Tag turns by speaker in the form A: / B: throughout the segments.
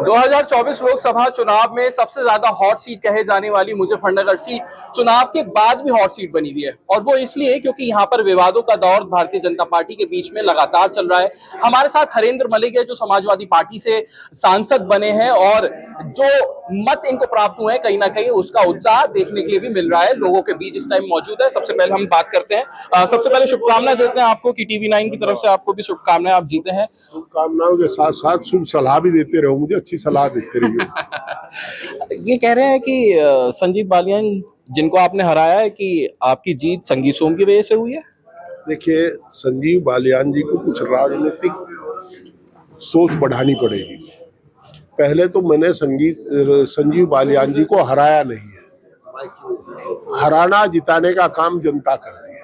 A: 2024 लोकसभा चुनाव में सबसे ज्यादा हॉट सीट कहे जाने वाली मुजफ्फरनगर सीट चुनाव के बाद भी हॉट सीट बनी हुई है। और वो इसलिए क्योंकि यहाँ पर विवादों का दौर भारतीय जनता पार्टी के बीच में लगातार चल रहा है। हमारे साथ हरेंद्र मलिक है जो समाजवादी पार्टी से सांसद बने हैं और जो मत इनको प्राप्त हुए हैं कहीं ना कहीं उसका उत्साह देखने के लिए भी मिल रहा है, लोगों के बीच इस टाइम मौजूद है। सबसे पहले हम बात करते हैं, सबसे पहले शुभकामनाएं देते हैं आपको कि टीवी9 की तरफ से आपको भी शुभकामनाएं, आप जीते हैं।
B: शुभकामनाओं के साथ साथ शुभ सलाह भी देते रहो, मुझे अच्छी सलाह देते रहिए।
A: ये कह रहे हैं कि संजीव बालियान जिनको आपने हराया है कि आपकी जीत संगीत सोम की वजह से हुई है।
B: देखिए, संजीव बालियान जी को कुछ राजनीतिक सोच बढ़ानी पड़ेगी। पहले तो मैंने संजीव बालियान जी को हराया नहीं है। हराना जिताने का काम जनता करती है।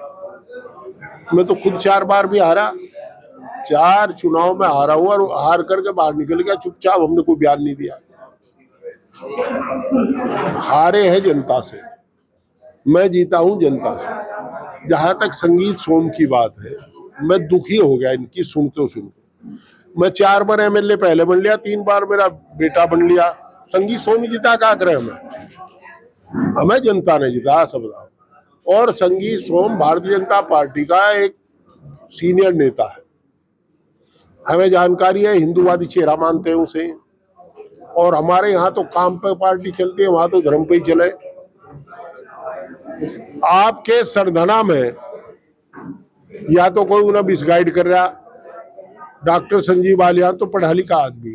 B: मैं तो खुद 4 बार भी हारा, 4 चुनाव में हारा हुआ और हार करके बाहर निकल गया चुपचाप, हमने कोई बयान नहीं दिया। हारे हैं जनता से, मैं जीता हूं जनता से। जहां तक संगीत सोम की बात है, मैं दुखी हो गया इनकी सुनते। मैं 4 बार एमएलए पहले बन लिया, 3 बार मेरा बेटा बन लिया। संगीत सोम ही जीता, क्या करे हमें जनता ने जिताया सब। और संगीत सोम भारतीय जनता पार्टी का एक सीनियर नेता है, हमें जानकारी है, हिंदूवादी चेहरा मानते हैं उसे। और हमारे यहाँ तो काम पे पार्टी चलती है, वहां तो धर्म पे ही चले। आपके सरधना में या तो कोई उन्हें मिसगाइड कर रहा। डॉक्टर संजीव बालियान तो पढ़ा लिखा आदमी,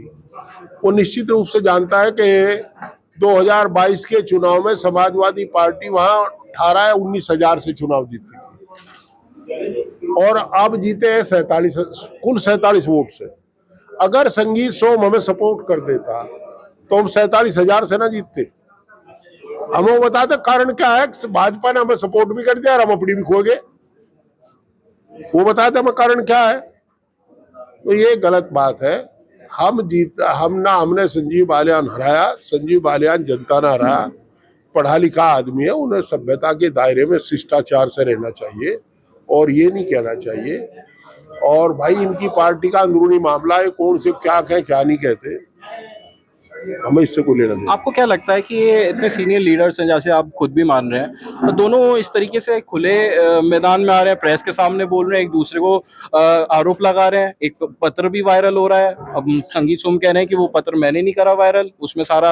B: वो निश्चित रूप से जानता है कि 2022 के चुनाव में समाजवादी पार्टी वहां 18 या 19,000 से चुनाव जीती थी और अब जीते हैं 47, कुल 47 वोट से। अगर संगीत सोम हमें सपोर्ट कर देता तो हम 47,000 से ना जीतते। हमें बताते कारण क्या है, भाजपा ने हमें सपोर्ट भी कर दिया और हम अपनी भी खो गए। वो बताते हमें कारण क्या है, तो ये गलत बात है। हमने संजीव बालियान हराया, संजीव बालियान जनता ने हराया। पढ़ा लिखा आदमी है, उन्हें सभ्यता के दायरे में शिष्टाचार से रहना चाहिए और ये नहीं कहना चाहिए। और भाई इनकी पार्टी का अंदरूनी मामला है, कौन से क्या कहे क्या नहीं कहते, हमें इससे कोई लेना देना।
A: आपको क्या लगता है कि ये इतने सीनियर लीडर्स हैं, जैसे आप खुद भी मान रहे हैं, तो दोनों इस तरीके से खुले मैदान में आ रहे हैं, प्रेस के सामने बोल रहे हैं, एक दूसरे को आरोप लगा रहे हैं। एक पत्र भी वायरल हो रहा है, अब संगीत सोम कह रहे हैं कि वो पत्र मैंने नहीं करा वायरल, उसमें सारा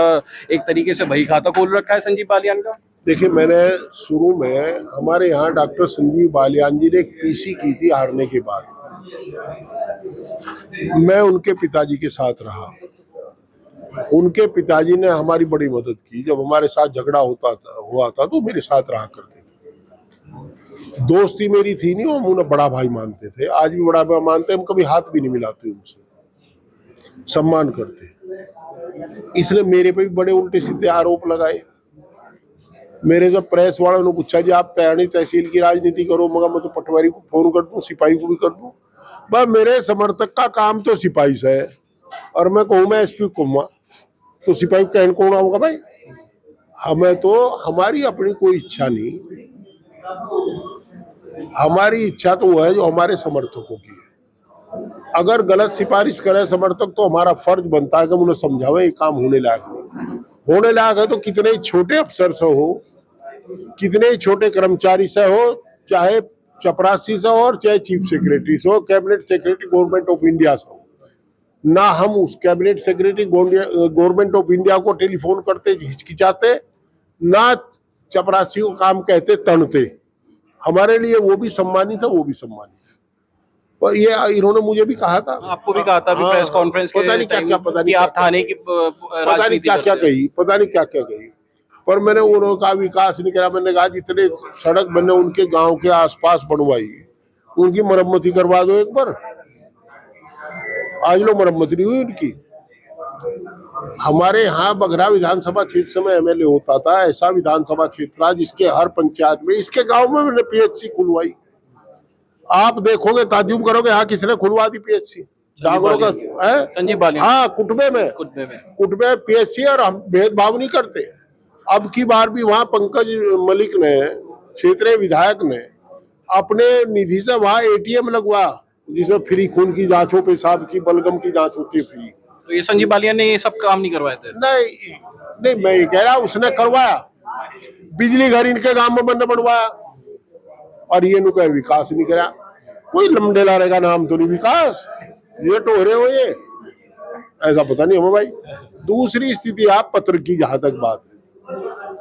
A: एक तरीके से बही खाता खोल रखा है संजीव बालियान का।
B: देखिए, मैंने शुरू में हमारे यहाँ डॉक्टर संजीव बालियान जी ने एक पीसी की थी हारने के बाद। मैं उनके पिताजी के साथ रहा, उनके पिताजी ने हमारी बड़ी मदद की। जब हमारे साथ झगड़ा हुआ था तो मेरे साथ रहा करते थे। दोस्ती मेरी थी नहीं, हम उन्हें बड़ा भाई मानते थे, आज भी बड़ा भाई मानते हैं। हम कभी हाथ भी नहीं मिलाते, उनसे सम्मान करते। इसने मेरे पे भी बड़े उल्टे सीधे आरोप लगाए। मेरे जब प्रेस वालों ने पूछा जी आप तैयारी तहसील की राजनीति करो, मगर मैं तो पटवारी को फोन कर दूं, सिपाही को भी कर दूं। बस मेरे समर्थक का काम तो सिपाही से है, और मैं कहूँ मैं एसपी कहूँगा तो सिपाही कहन कौन होगा भाई। हमें तो हमारी अपनी कोई इच्छा नहीं, हमारी इच्छा तो वो है जो हमारे समर्थकों की है। अगर गलत सिफारिश करे समर्थक तो हमारा फर्ज बनता है कि हम उन्हें समझावें ये काम होने लायक नहीं। होने लायक है तो कितने ही छोटे अफसर से हो, कितने ही छोटे कर्मचारी से हो, चाहे चपरासी से हो और चाहे चीफ सेक्रेटरी से हो, cabinet secretary government of India से हो, ना हम उस cabinet secretary government of India को टेलीफोन करते हिचकिचाते, ना चपरासी को काम कहते तड़ते। हमारे लिए वो भी सम्मानित है, वो भी सम्मानित है। और ये इन्होंने मुझे भी कहा था,
A: आपको भी कहा था भी प्रेस कॉन्फ्रेंस के
B: पता नहीं क्या
A: पता नहीं आप थाने की
B: पता नहीं क्या क्या कही, पता नहीं क्या क्या कही। पर मैंने उन्होंने कहा विकास नहीं करा। मैंने कहा जितने सड़क मैंने उनके गांव के आसपास बनवाई, उनकी मरम्मत ही करवा दो एक बार। आज लोग मरम्मत नहीं हुई उनकी। हमारे यहाँ बघरा विधानसभा क्षेत्र में एमएलए होता था, ऐसा विधानसभा क्षेत्र था जिसके हर पंचायत में, इसके गांव में मैंने पीएचसी खुलवाई। आप देखोगे ताज्जुब करोगे, यहाँ किसने खुलवा दी पीएचसी? डांगरों का है,
A: संजीव बालियान।
B: हाँ, कुटबे में पीएचसी, और हम भेदभाव नहीं करते। अब की बार भी वहाँ पंकज मलिक ने, क्षेत्रीय विधायक ने, अपने निधि से वहाँ एटीएम लगवा, जिसमें फ्री खून की जांच हो, पेशाब की, बलगम की जांच होती है फ्री।
A: तो ये संजीव बालियान ने ये सब काम नहीं करवाए थे?
B: नहीं नहीं, मैं ये कह रहा हूं उसने करवाया, बिजली घर इनके गांव में बंद बनवाया, और ये नु कहे विकास नहीं करा। कोई लमडेला रहेगा नाम तो नहीं विकास, ये टोहरे हो ये, ऐसा पता नहीं हमें भाई। दूसरी स्थिति आप पत्र की, जहां तक बात है,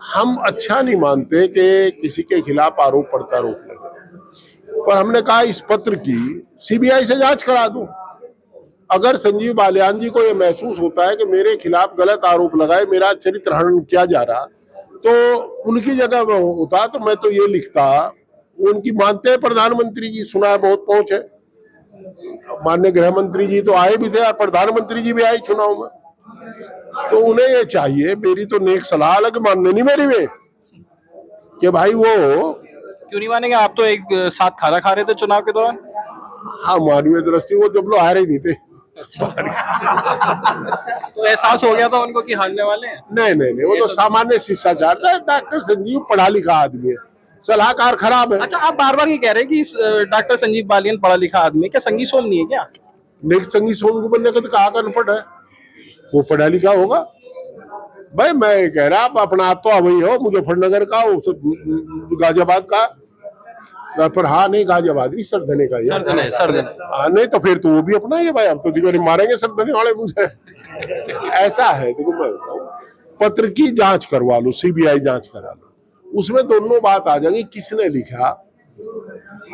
B: हम अच्छा नहीं मानते कि किसी के खिलाफ आरोप प्रत्यारोप लगे, पर हमने कहा इस पत्र की सीबीआई से जांच करा दूं। अगर संजीव बालियान जी को यह महसूस होता है कि मेरे खिलाफ गलत आरोप लगाए, मेरा चरित्र हनन किया जा रहा, तो उनकी जगह में होता तो मैं तो ये लिखता, उनकी मानते हैं प्रधानमंत्री जी, सुना है बहुत पहुंच है, माननीय गृह मंत्री जी तो आए भी थे और प्रधानमंत्री जी भी आए चुनाव में, तो उन्हें ये चाहिए, मेरी तो नेक सलाह अलग मानने नहीं मेरी वे, कि भाई वो
A: क्यों नहीं मानेंगे? आप तो एक साथ खाना खा रहे थे चुनाव के दौरान।
B: हाँ मानवीय दृष्टि, वो जब लोग हारे ही नहीं थे।
A: तो एहसास हो गया था उनको कि हारने वाले हैं?
B: नहीं नहीं नहीं, वो तो सामान्य शिष्टाचार था। डॉक्टर संजीव पढ़ा लिखा आदमी है, सलाहकार खराब है।
A: अच्छा, आप बार बार ये कह रहे हैं कि डॉक्टर संजीव बालियान पढ़ा लिखा आदमी है, क्या संगी सोम नहीं है क्या?
B: नहीं, संगी सोम को बनने का तो कहा अनपढ़ है, वो पढ़ा लिखा होगा भाई। मैं ये कह रहा, आप अपना आप तो वही हो, मुजफ्फरनगर का हो, गाजियाबाद का, पर हाँ नहीं गाजियाबाद नहीं, सरधने का
A: सरधने।
B: हाँ नहीं तो फिर तो वो भी अपना ही है भाई, हम तो दिवाली मारेंगे सरधने वाले मुझे। ऐसा है, देखो मैं बताऊं, पत्र की जांच करवा लो, सीबीआई जांच करा लो, उसमें दोनों बात आ जाएगी, किसने लिखा,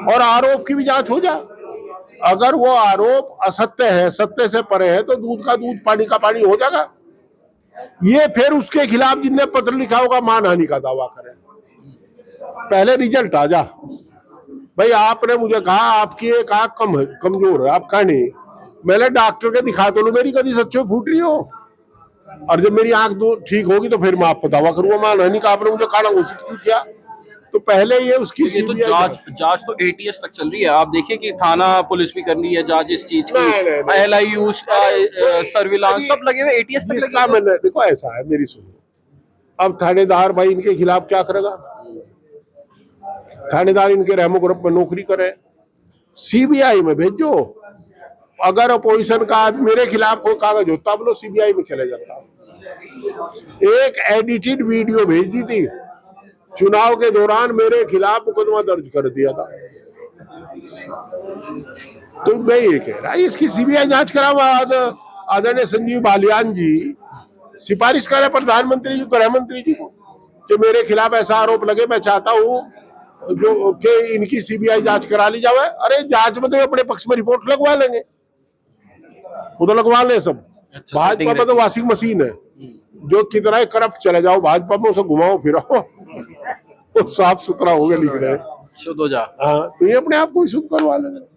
B: और आरोप की भी जांच हो जाए। अगर वो आरोप असत्य है, सत्य से परे है, तो दूध का दूध पानी का पानी हो जाएगा। ये फिर उसके खिलाफ जिनने पत्र लिखा होगा मानहानि का दावा करें, पहले रिजल्ट आ जा। भाई आपने मुझे कहा आपकी एक आंख कमजोर है, आप कहा नहीं, मैंने डॉक्टर के दिखा तो लो, मेरी कभी सच्चो फूट रही हो, और जब मेरी आंख ठीक होगी तो फिर मैं आपको दावा करूंगा मानहानि का, आपने मुझे कहा घोषित क्यों किया। तो पहले ये उसकी
A: ये तो जांच तो एटीएस तक चल रही है। आप देखिए कि थाना पुलिस भी कर रही है जांच इस चीज की, LIU सर्विलांस सब लगे हुए, एटीएस तक
B: इसका मैंने देखो ऐसा है, मेरी सुनो, अब थानेदार भाई इनके खिलाफ क्या करेगा, थानेदार इनके रहमो ग्रुप में नौकरी करे, सीबीआई में भेजो। अगर अपोजिशन का मेरे खिलाफ कोई कागज होता, अब लोग सीबीआई में चले जाता। एक एडिटेड वीडियो भेज दी थी, चुनाव के दौरान मेरे खिलाफ मुकदमा दर्ज कर दिया था। तो मैं ये कह रहा, इसकी सीबीआई जांच करा। आदरणीय संजीव बालियान जी सिफारिश करे प्रधानमंत्री जी, गृह मंत्री जी को, कि मेरे खिलाफ ऐसा आरोप लगे, मैं चाहता हूँ जो कि इनकी सीबीआई जांच करा ली जाए। अरे जांच में तो अपने पक्ष में रिपोर्ट लगवा लेंगे, वो तो लगवा ले सब।
A: अच्छा,
B: भाजपा में तो वॉशिंग मशीन है, जो कितना ही करप्ट चले जाओ भाजपा में, उसे घुमाओ फिराओ, वो साफ सुथरा हो गया, लिख रहे
A: शुद्ध हो जा।
B: हाँ, तो ये अपने आप को शुद्ध करवा लेंगे।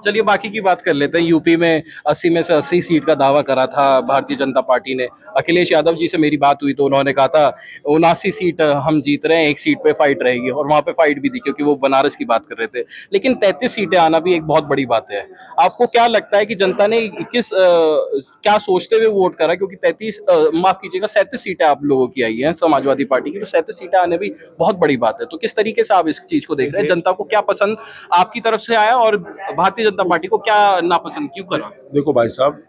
A: चलिए बाकी की बात कर लेते हैं। यूपी में 80 में से 80 सीट का दावा करा था भारतीय जनता पार्टी ने। अखिलेश यादव जी से मेरी बात हुई तो उन्होंने कहा था 79 सीट हम जीत रहे हैं, एक सीट पे फाइट रहेगी, और वहां पे फाइट भी थी क्योंकि वो बनारस की बात कर रहे थे। लेकिन 33 सीटें आना भी एक बहुत बड़ी बात है। आपको क्या लगता है कि जनता ने क्या सोचते हुए वोट करा? क्योंकि 37 सीटें आप लोगों की आई हैं समाजवादी पार्टी की, तो 37 सीटें आने भी बहुत बड़ी बात है। तो किस तरीके से आप इस चीज को देख रहे हैं? जनता को क्या पसंद आपकी तरफ से आया और भारतीय जनता पार्टी को क्या नापसंद क्यों करा?
B: देखो भाई साहब,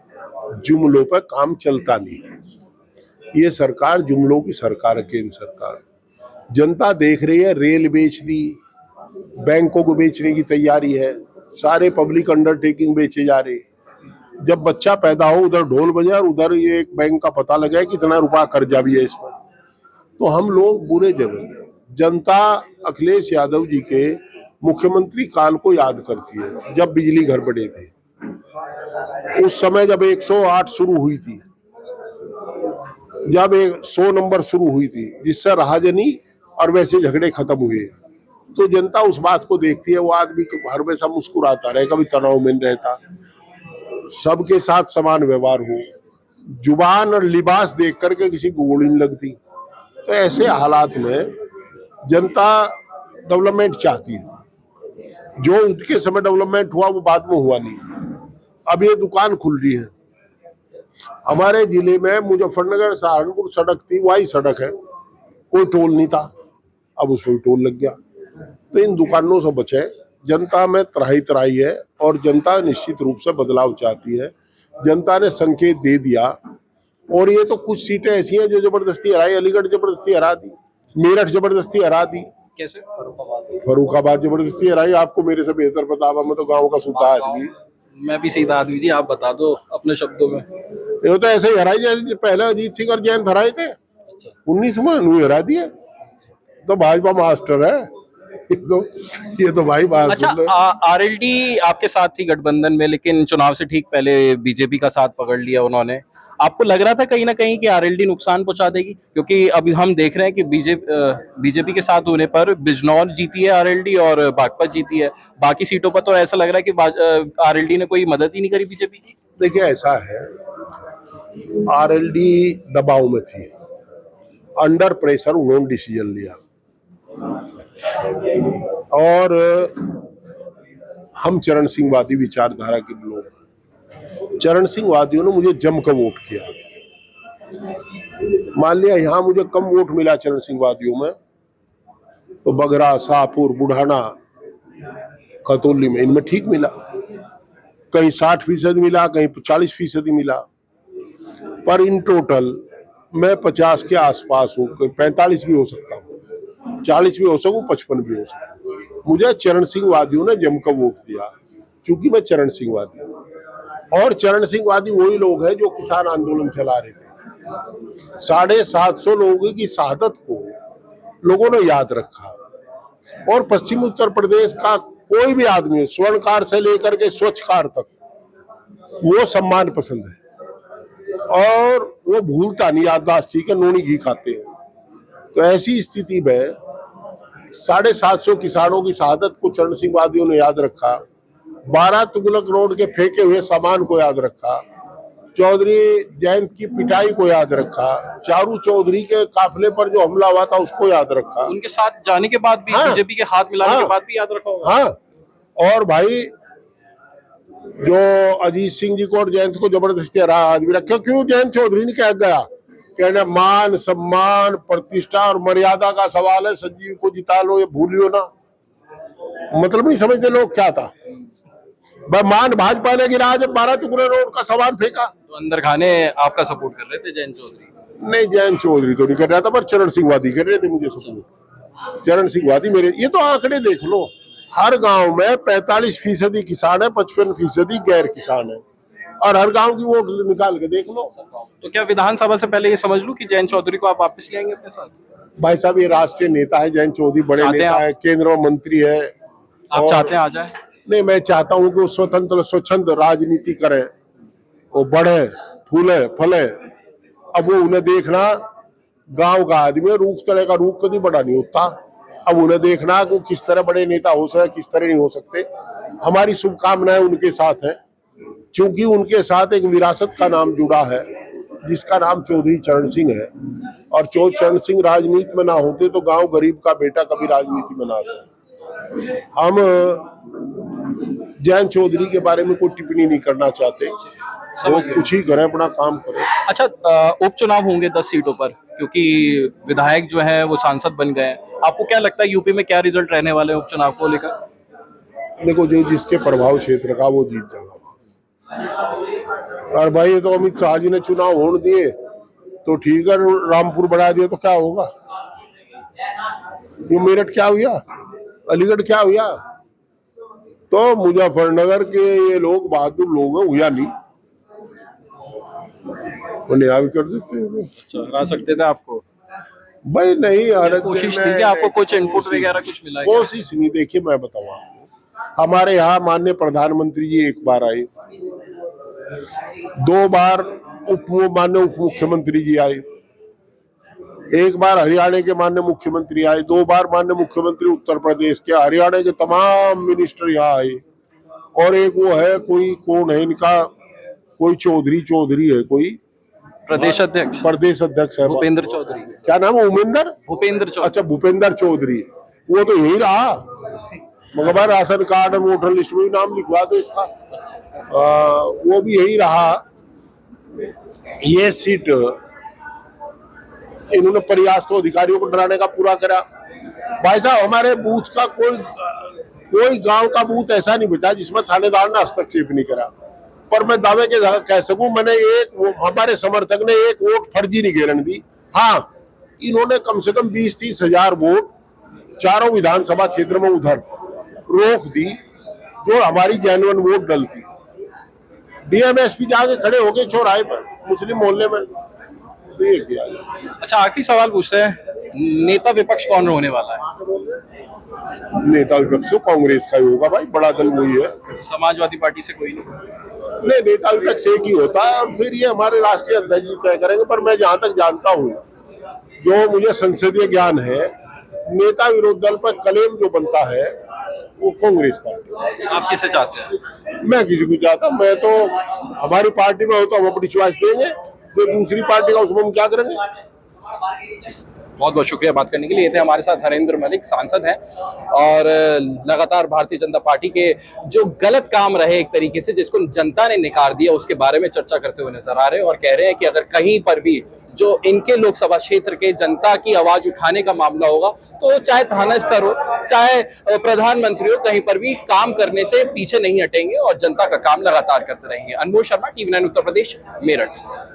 B: जुमलों पर काम चलता नहीं है। ये सरकार जुमलों की सरकार है, केंद्र सरकार। जनता देख रही है, रेल बेच दी, बैंकों को बेचने की तैयारी है, सारे पब्लिक अंडरटेकिंग बेचे जा रहे। जब बच्चा पैदा हो उधर ढोल बजे और उधर ये एक बैंक का पता लगा है कितना रुपया कर्जा भी है इस पर, तो हम लोग बुरे जगह। जनता अखिलेश यादव जी के मुख्यमंत्री काल को याद करती है, जब बिजली घर बने थे, उस समय जब 108 शुरू हुई थी, जब 100 नंबर शुरू हुई थी, जिससे राहजनी और वैसे झगड़े खत्म हुए, तो जनता उस बात को देखती है। वो आदमी हर हमेशा मुस्कुराता रहे, कभी तनाव में रहता, सबके साथ समान व्यवहार हो, जुबान और लिबास देख करके किसी को गोली नहीं लगती। तो ऐसे हालात में जनता डेवलपमेंट चाहती है। जो उनके समय डेवलपमेंट हुआ वो बाद में हुआ नहीं। अब ये दुकान खुल रही है हमारे जिले में, मुजफ्फरनगर सहारनपुर सड़क थी, वही सड़क है, कोई टोल नहीं था, अब उसमें टोल लग गया। तो इन दुकानों से बचे। जनता में त्राही त्राही है और जनता निश्चित रूप से बदलाव चाहती है। जनता ने संकेत दे दिया। और ये तो कुछ सीटें ऐसी हैं जो जबरदस्ती हराई, अलीगढ़ जबरदस्ती हरा दी, मेरठ जबरदस्ती हरा दी,
A: कैसे?
B: फरुखाबाद जबरदस्ती हराई। आपको मेरे से बेहतर पता होगा, मैं तो गांव का सूता आदमी।
A: मैं भी सीधा आदमी जी, आप बता दो अपने शब्दों में।
B: ये तो ऐसे ही हराई जैसे पहले अजीत सिंह और जयंत हराए थे 19 में, उन्हें हरा दिए। तो भाजपा मास्टर है। ये तो भाई बात
A: अच्छा,
B: सुन लो।
A: आरएलडी आपके साथ थी गठबंधन में, लेकिन चुनाव से ठीक पहले बीजेपी का साथ पकड़ लिया उन्होंने। आपको लग रहा था कहीं ना कहीं कि आरएलडी नुकसान पहुंचा देगी? क्योंकि अभी हम देख रहे हैं कि बीजेपी के साथ होने पर बिजनौर जीती है आरएलडी और बागपत जीती है। बाकी सीटों पर तो ऐसा लग रहा है कि आरएलडी ने कोई मदद ही नहीं करी बीजेपी की।
B: देखिए ऐसा है, आरएलडी दबाव में थी, अंडर प्रेशर उन्होंने डिसीजन लिया। और हम चरण सिंहवादी विचारधारा के लोग हैं। चरण सिंहवादियों ने मुझे जमकर वोट किया। मान लिया यहां मुझे कम वोट मिला चरण सिंहवादियों में, तो बगरा, शाहपुर, बुढ़ाना, खतौली में इनमें ठीक मिला। कहीं 60% मिला, कहीं 40% मिला, पर इन टोटल मैं 50 के आसपास हूँ। 45 भी हो सकता हूँ, 40 भी हो सकूँ, 55 भी हो सकूँ। मुझे चरण सिंहवादियों ने जमकर वोट दिया, क्योंकि मैं चरण सिंहवादी हूँ। और चरण सिंहवादी वही लोग हैं जो किसान आंदोलन चला रहे थे। 750 लोगों की शहादत को लोगों ने याद रखा। और पश्चिम उत्तर प्रदेश का कोई भी आदमी, स्वर्णकार से लेकर के स्वच्छकार तक, वो सम्मान पसंद है। और वो भूलता नहीं, याददाश्त ठीक है, नूनी घी खाते हैं। तो ऐसी स्थिति में 750 किसानों की शहादत को चरण सिंहवादियों ने याद रखा। 12 तुगलक रोड के फेंके हुए सामान को याद रखा। चौधरी जयंत की पिटाई को याद रखा। चारू चौधरी के काफिले पर जो हमला हुआ था उसको याद रखा।
A: उनके साथ जाने के बाद भी, बीजेपी के हाथ मिलाने के बाद भी याद रखा होगा।
B: हाँ, और भाई जो अजीत सिंह जी को और जयंत को जबरदस्ती हरा आदमी रखा, क्यों? जयंत चौधरी ने कह गया, कहना मान सम्मान प्रतिष्ठा और मर्यादा का सवाल है, संजीव को जिता लो, ये भूलियो ना। मतलब नहीं समझते लोग क्या था। मान भाजपा ने गिरा जब 12 टुकड़े रोड का सामान फेंका।
A: तो अंदर खाने आपका सपोर्ट कर रहे थे जयंत चौधरी?
B: नहीं, जयंत चौधरी तो नहीं कर रहा था, पर चरण सिंहवादी कर रहे थे मुझे सपोर्ट। चरण सिंहवादी मेरे, ये तो आंकड़े देख लो, हर गांव में 45% किसान है, 55% गैर किसान है। और हर गांव की वोट निकाल के देख लो।
A: तो क्या विधानसभा से पहले ये समझ लूं कि जयंत चौधरी को आप वापस ले आएंगे अपने साथ?
B: भाई साहब, ये राष्ट्रीय नेता है जयंत चौधरी, बड़े नेता है, केंद्र में मंत्री है।
A: आप चाहते हैं आ जाए?
B: नहीं, मैं चाहता हूं कि वो स्वतंत्र स्वच्छंद राजनीति करे, वो बढ़े, फूले, फले। अब वो उन्हें देखना, गांव का आदमी रूख तरह का रूख कभी बड़ा नहीं होता। अब उन्हें देखना कि किस तरह बड़े नेता हो सकते, किस तरह नहीं हो सकते। हमारी शुभकामनाएं उनके साथ है, क्योंकि उनके साथ एक विरासत का नाम जुड़ा है, जिसका नाम चौधरी चरण सिंह है। और चरण सिंह राजनीति में ना होते तो गांव गरीब का बेटा कभी राजनीति में ना आता। हम जयंत चौधरी के बारे में कोई टिप्पणी नहीं करना चाहते, वो कुछ ही करें, अपना काम करें।
A: अच्छा, उपचुनाव होंगे 10 सीटों पर, क्योंकि विधायक जो है वो सांसद बन गए हैं। आपको क्या लगता है यूपी में क्या रिजल्ट रहने वाले हैं उपचुनाव को लेकर?
B: देखो, जो जिसके प्रभाव क्षेत्र का वो जीत जाएगा। और भाई ये तो अमित शाह जी ने चुनाव होने दिए तो ठीक है, रामपुर बढ़ा दिए तो क्या होगा? ये मेरठ क्या हुआ, अलीगढ़ क्या हुआ? तो मुजफ्फरनगर के ये लोग बहादुर लोग हैं, हुआ नहीं, उन्हें भी कर देते हैं।
A: अच्छा, हरा सकते थे आपको?
B: भाई नहीं,
A: कोशिश थी कि आपको कुछ इनपुट वगैरह कुछ मिला?
B: कोशिश नहीं। देखिए मैं बताऊँ आपको, हमारे यहाँ माननीय प्रधानमंत्री जी एक बार आए, 2 बार माननीय उप मुख्यमंत्री जी आए, 1 बार हरियाणा के माननीय मुख्यमंत्री आए, 2 बार माननीय मुख्यमंत्री उत्तर प्रदेश के, हरियाणा के तमाम मिनिस्टर यहाँ आए। और एक वो है, कोई कौन है इनका, कोई चौधरी है, कोई प्रदेश अध्यक्ष है,
A: भूपेंद्र चौधरी।
B: क्या नाम है?
A: भूपेंद्र चौधरी।
B: अच्छा, भूपेंद्र चौधरी। वो तो यही रहा, मगर राशन कार्ड और वोटर लिस्ट में भी नाम लिखवा दो इसका। वो भी यही रहा। ये सीट इन्होंने प्रयास तो अधिकारियों को डराने का पूरा करा। भाई साहब, हमारे बूथ का कोई गांव का बूथ ऐसा नहीं बचा जिसमें थानेदार ने हस्तक्षेप नहीं करा। पर मैं दावे के साथ कह सकूं, मैंने हमारे समर्थक ने एक वोट फर्जी नहीं गिरन दी। हाँ, इन्होंने कम से कम 20-30 हजार वोट चारों विधानसभा क्षेत्र में उधर रोक दी, जो हमारी जेन्युइन वोट डलती। डीएमएसपी जाके खड़े हो गए चौराहे पर मुस्लिम मोहल्ले में।
A: अच्छा, आखिरी सवाल पूछते हैं, नेता विपक्ष कौन होने वाला है?
B: नेता विपक्ष तो कांग्रेस का ही होगा भाई, बड़ा दल वही है।
A: समाजवादी पार्टी से कोई नहीं?
B: नहीं, नेता विपक्ष एक ही होता है और फिर ये हमारे राष्ट्रीय अध्यक्ष जी तय करेंगे। पर मैं जहां तक जानता हूं, जो मुझे संसदीय ज्ञान है, नेता विरोध दल पर क्लेम जो बनता है वो कांग्रेस पार्टी।
A: आप किसे चाहते हैं?
B: मैं किसी को चाहता, मैं तो हमारी पार्टी में हो तो हम अपनी चॉइस देंगे, जो दूसरी पार्टी का उसमें हम क्या करेंगे।
A: बहुत बहुत शुक्रिया बात करने के लिए। ये थे हमारे साथ हरेंद्र मलिक, सांसद हैं और लगातार भारतीय जनता पार्टी के जो गलत काम रहे एक तरीके से, जिसको जनता ने नकार दिया, उसके बारे में चर्चा करते हुए नजर आ रहे हैं और कह रहे हैं कि अगर कहीं पर भी जो इनके लोकसभा क्षेत्र के जनता की आवाज उठाने का मामला होगा, तो चाहे थाना स्तर हो, चाहे प्रधानमंत्री हो, कहीं पर भी काम करने से पीछे नहीं हटेंगे और जनता का काम लगातार करते रहेंगे। अनमोल शर्मा, TV9 उत्तर प्रदेश, मेरठ।